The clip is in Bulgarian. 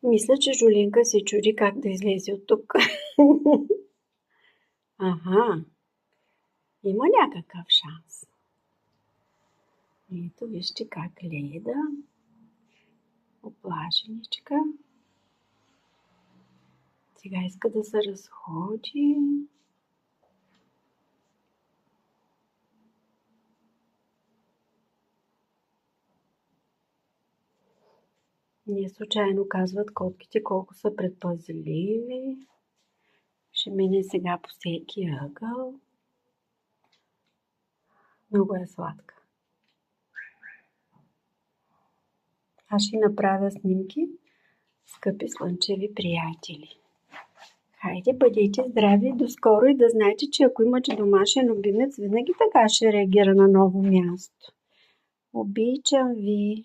Мисля, че Жулинка се чуди как да излезе от тук. Аха, има някакъв шанс. Ето, вижте как гледа. Оплашеничка. Сега иска да се разходи. Не случайно казват котките колко са предпазливи. Ще мине сега по всеки ъгъл. Много е сладка. Аз ще направя снимки, скъпи слънчеви приятели. Хайде, бъдете здрави до скоро и да знаете, че ако имате домашен любимец, винаги така ще реагира на ново място. Обичам ви!